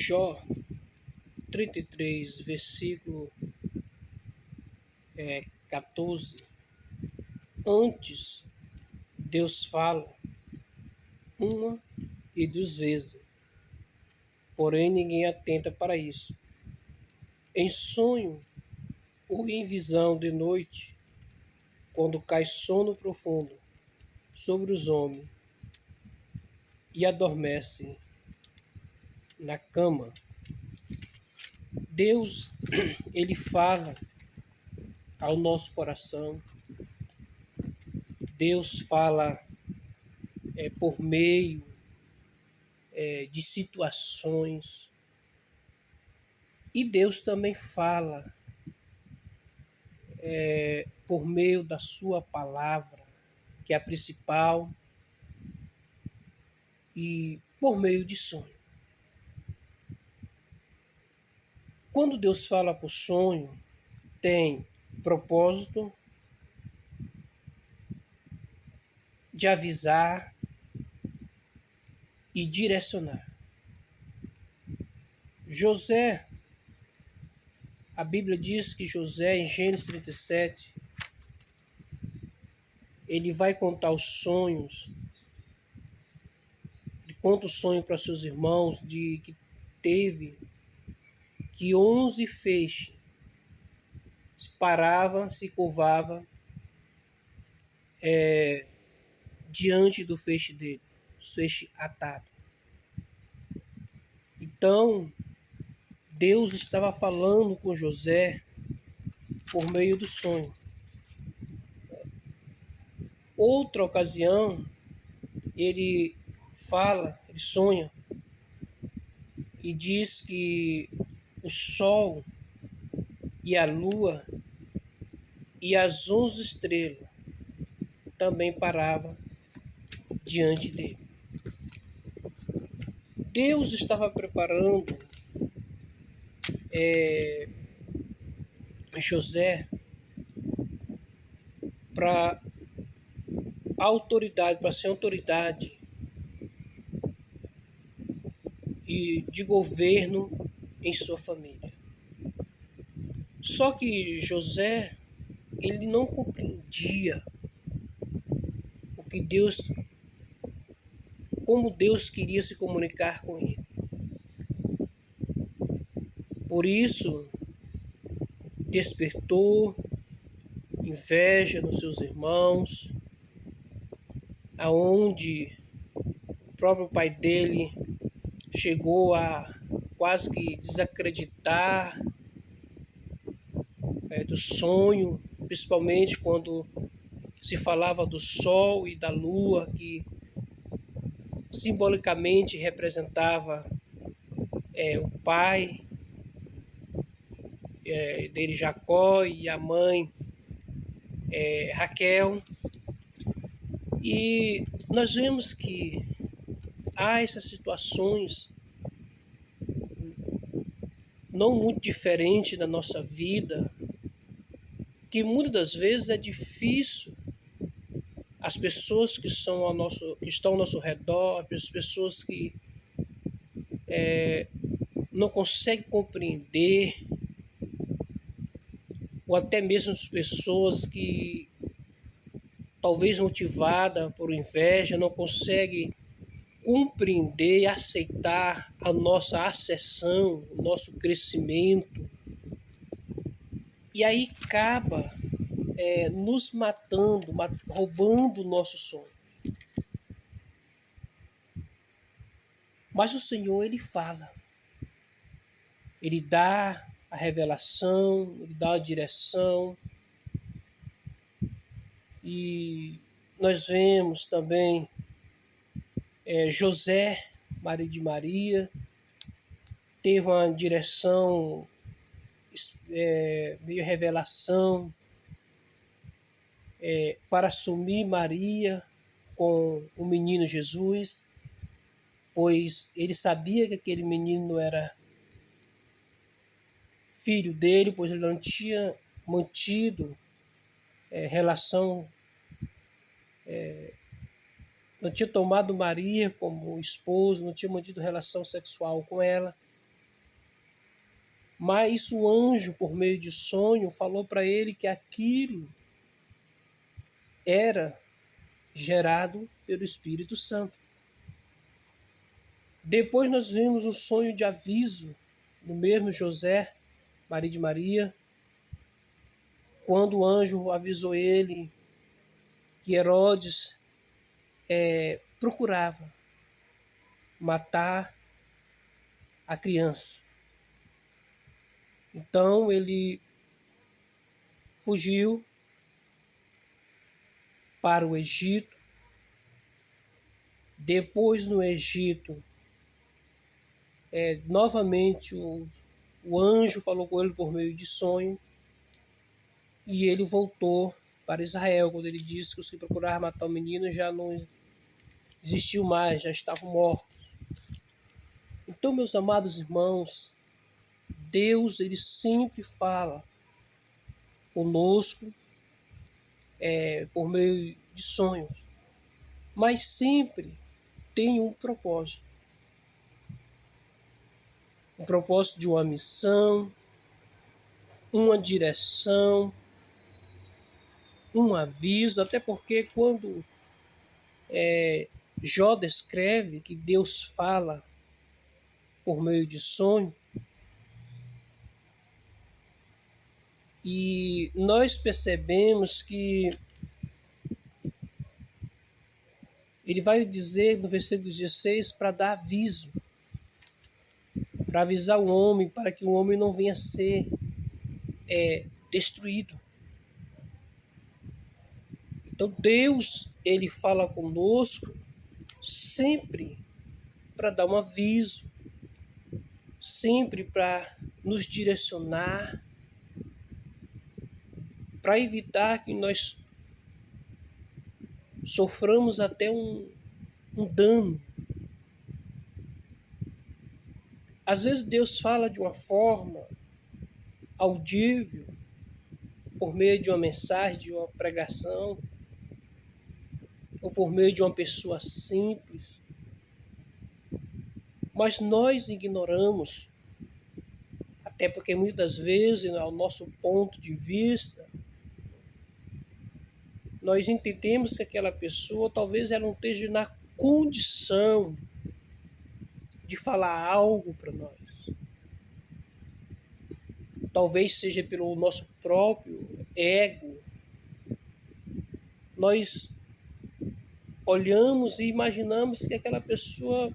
Jó 33, versículo 14. Antes, Deus fala uma e duas vezes, porém ninguém atenta para isso. Em sonho ou em visão de noite, quando cai sono profundo sobre os homens e adormece na cama, Deus, ele fala ao nosso coração. Deus fala por meio de situações, e Deus também fala por meio da sua palavra, que é a principal, e por meio de sonho. Quando Deus fala por sonho, tem propósito de avisar e direcionar. José, a Bíblia diz que José, em Gênesis 37, ele vai contar os sonhos, ele conta o sonho para seus irmãos de que teve que 11 feixes se parava, se curvava diante do feixe dele, feixe atado. Então, Deus estava falando com José por meio do sonho. Outra ocasião, ele sonha e diz que o sol e a lua e as 11 estrelas também paravam diante dele. Deus estava preparando José para ser autoridade e de governo em sua família. Só que José, ele não compreendia como Deus queria se comunicar com ele. Por isso, despertou inveja nos seus irmãos, aonde o próprio pai dele chegou a quase que desacreditar do sonho, principalmente quando se falava do sol e da lua, que simbolicamente representava o pai dele, Jacó, e a mãe, Raquel. E nós vemos que há essas situações não muito diferentes na nossa vida, que muitas das vezes é difícil as pessoas que estão ao nosso redor, as pessoas que não conseguem compreender, ou até mesmo as pessoas que, talvez motivada por inveja, não conseguem compreender e aceitar a nossa ascensão, o nosso crescimento. E aí acaba nos matando, roubando o nosso sonho. Mas o Senhor, ele fala. Ele dá a revelação, ele dá a direção. E nós vemos também José, marido de Maria, teve uma direção, meio revelação, para assumir Maria com o menino Jesus, pois ele sabia que aquele menino era filho dele, pois ele não tinha mantido relação, não tinha tomado Maria como esposa, não tinha mantido relação sexual com ela. Mas o anjo, por meio de sonho, falou para ele que aquilo era gerado pelo Espírito Santo. Depois nós vimos um sonho de aviso do mesmo José, marido de Maria, quando o anjo avisou ele que Herodes procurava matar a criança. Então ele fugiu para o Egito. Depois no Egito, novamente o anjo falou com ele por meio de sonho e ele voltou para Israel, quando ele disse que os que procuravam matar o menino já não existiu mais, já estavam mortos. Então, meus amados irmãos, Deus ele sempre fala conosco por meio de sonhos, mas sempre tem um propósito de uma missão, uma direção, um aviso, até porque quando Jó descreve que Deus fala por meio de sonho, e nós percebemos que ele vai dizer no versículo 16 para dar aviso, para avisar o homem, para que o homem não venha a ser destruído. Então Deus, ele fala conosco sempre para dar um aviso, sempre para nos direcionar, para evitar que nós soframos até um dano. Às vezes Deus fala de uma forma audível, por meio de uma mensagem, de uma pregação, ou por meio de uma pessoa simples. Mas nós ignoramos, até porque muitas vezes, ao nosso ponto de vista, nós entendemos que aquela pessoa talvez ela não esteja na condição de falar algo para nós. Talvez seja pelo nosso próprio ego. Nós olhamos e imaginamos que aquela pessoa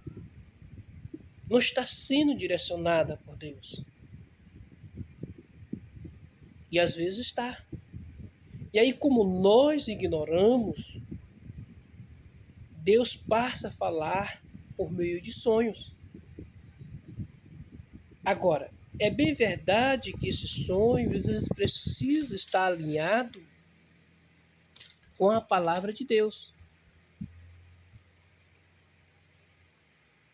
não está sendo direcionada por Deus. E às vezes está. E aí, como nós ignoramos, Deus passa a falar por meio de sonhos. Agora, é bem verdade que esse sonho às vezes precisa estar alinhado com a palavra de Deus.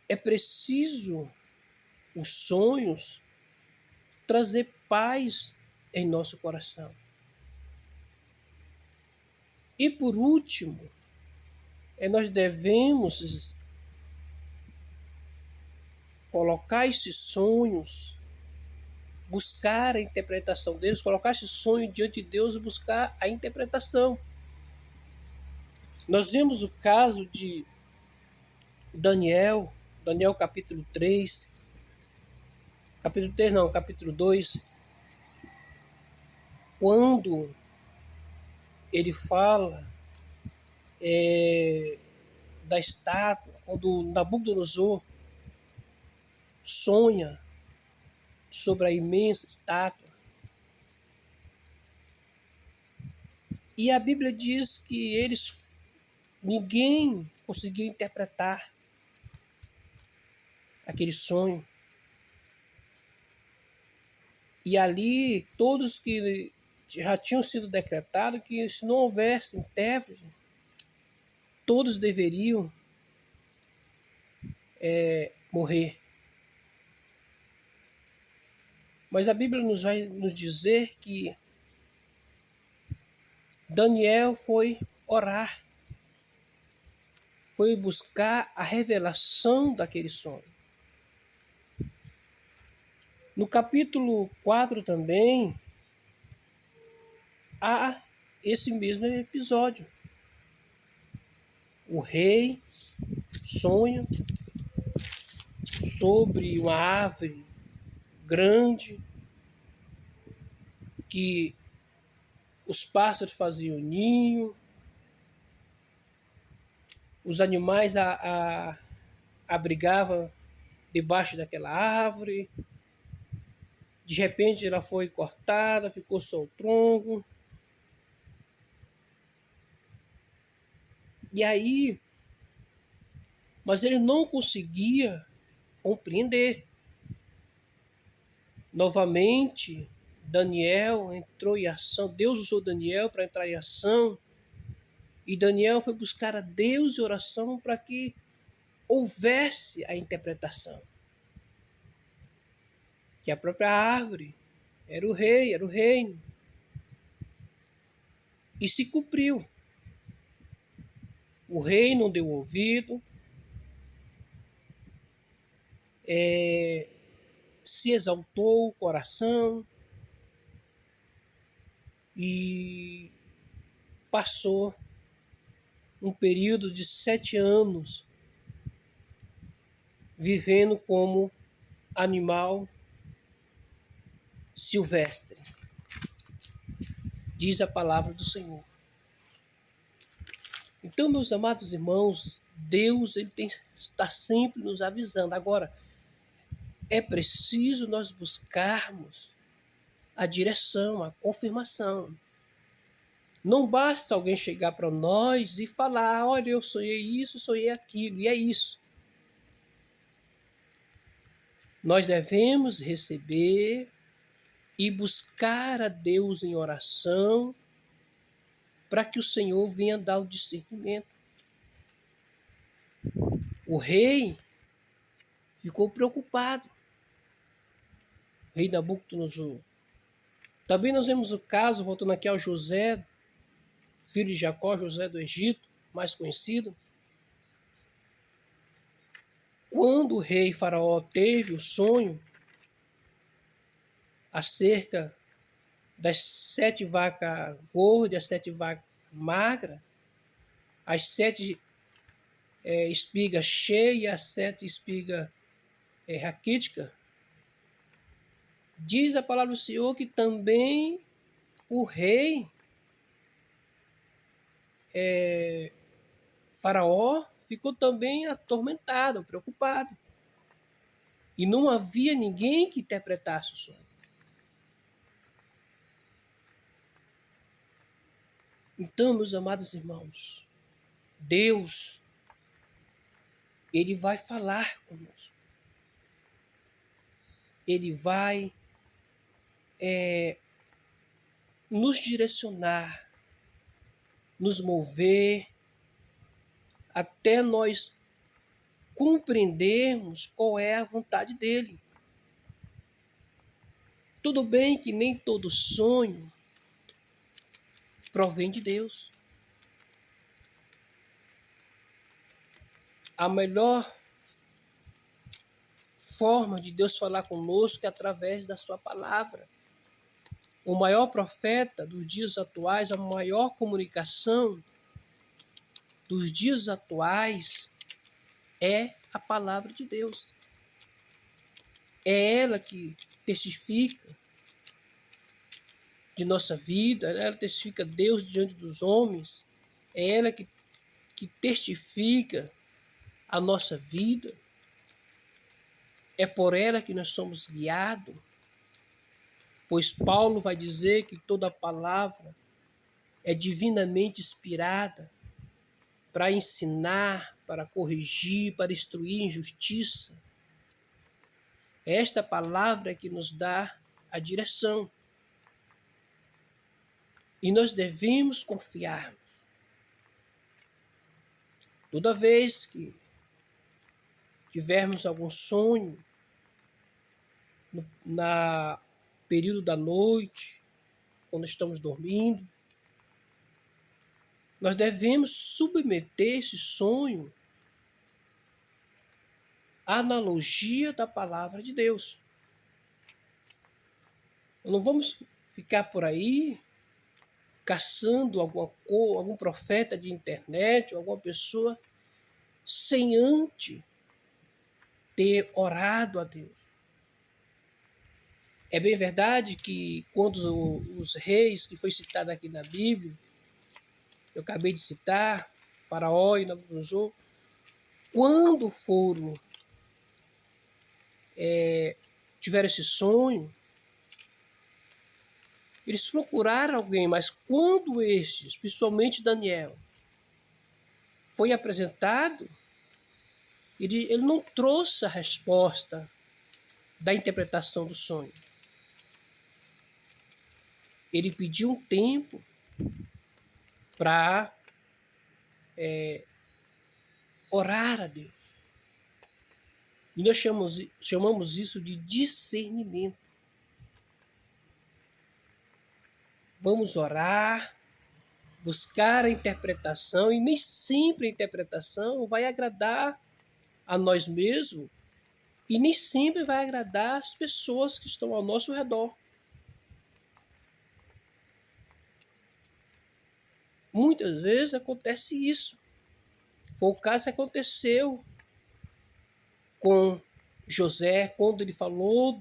É preciso os sonhos trazer paz em nosso coração. E por último, nós devemos colocar esses sonhos, buscar a interpretação deles, colocar esse sonho diante de Deus e buscar a interpretação. Nós vemos o caso de Daniel capítulo 3, capítulo 2, quando ele fala da estátua, quando Nabucodonosor sonha sobre a imensa estátua. E a Bíblia diz que ninguém conseguiu interpretar aquele sonho. E ali, todos que já tinham sido decretado que se não houvesse intérprete, todos deveriam morrer. Mas a Bíblia nos vai nos dizer que Daniel foi orar, foi buscar a revelação daquele sonho. No capítulo 4 também há esse mesmo episódio. O rei sonha sobre uma árvore grande que os pássaros faziam ninho, os animais abrigavam debaixo daquela árvore. De repente ela foi cortada, ficou só o tronco. E aí, mas ele não conseguia compreender. Novamente, Daniel entrou em ação, Deus usou Daniel para entrar em ação, e Daniel foi buscar a Deus em oração para que houvesse a interpretação. Que a própria árvore era o rei, era o reino. E se cumpriu. O rei não deu ouvido, se exaltou o coração e passou um período de 7 anos vivendo como animal silvestre. Diz a palavra do Senhor. Então, meus amados irmãos, Deus está sempre nos avisando. Agora, é preciso nós buscarmos a direção, a confirmação. Não basta alguém chegar para nós e falar, olha, eu sonhei isso, sonhei aquilo, e é isso. Nós devemos receber e buscar a Deus em oração para que o Senhor venha dar o discernimento. O rei ficou preocupado. O rei Nabucodonosor. Também nós vemos o caso, voltando aqui ao José, filho de Jacó, José do Egito, mais conhecido. Quando o rei Faraó teve o sonho acerca das 7 vacas gordas, as 7 vacas magras, as 7 espigas cheias, as 7 espigas raquíticas, diz a palavra do Senhor que também o rei Faraó ficou também atormentado, preocupado. E não havia ninguém que interpretasse o sonho. Então, meus amados irmãos, Deus, Ele vai falar conosco. Ele vai nos direcionar, nos mover, até nós compreendermos qual é a vontade dEle. Tudo bem que nem todo sonho provém de Deus. A melhor forma de Deus falar conosco é através da sua palavra. O maior profeta dos dias atuais, a maior comunicação dos dias atuais é a palavra de Deus. É ela que testifica de nossa vida, ela testifica Deus diante dos homens, é ela que testifica a nossa vida, é por ela que nós somos guiados, pois Paulo vai dizer que toda palavra é divinamente inspirada para ensinar, para corrigir, para instruir em justiça. É esta palavra que nos dá a direção. E nós devemos confiar. Toda vez que tivermos algum sonho, na período da noite, quando estamos dormindo, nós devemos submeter esse sonho à analogia da palavra de Deus. Não vamos ficar por aí caçando algum profeta de internet, alguma pessoa, sem antes ter orado a Deus. É bem verdade que quando os reis, que foi citado aqui na Bíblia, eu acabei de citar, Faraó e Nabucodonosor, quando tiveram esse sonho, eles procuraram alguém, mas quando estes, principalmente Daniel, foi apresentado, ele não trouxe a resposta da interpretação do sonho. Ele pediu um tempo para orar a Deus. E nós chamamos isso de discernimento. Vamos orar, buscar a interpretação, e nem sempre a interpretação vai agradar a nós mesmos e nem sempre vai agradar as pessoas que estão ao nosso redor. Muitas vezes acontece isso. Foi o caso que aconteceu com José, quando ele falou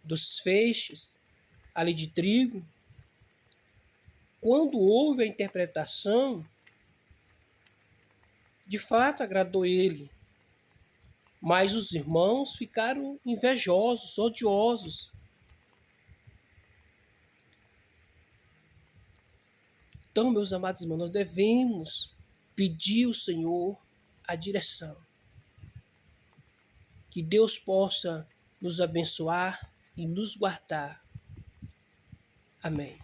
dos feixes ali de trigo. Quando houve a interpretação, de fato agradou ele. Mas os irmãos ficaram invejosos, odiosos. Então, meus amados irmãos, nós devemos pedir ao Senhor a direção. Que Deus possa nos abençoar e nos guardar. Amém.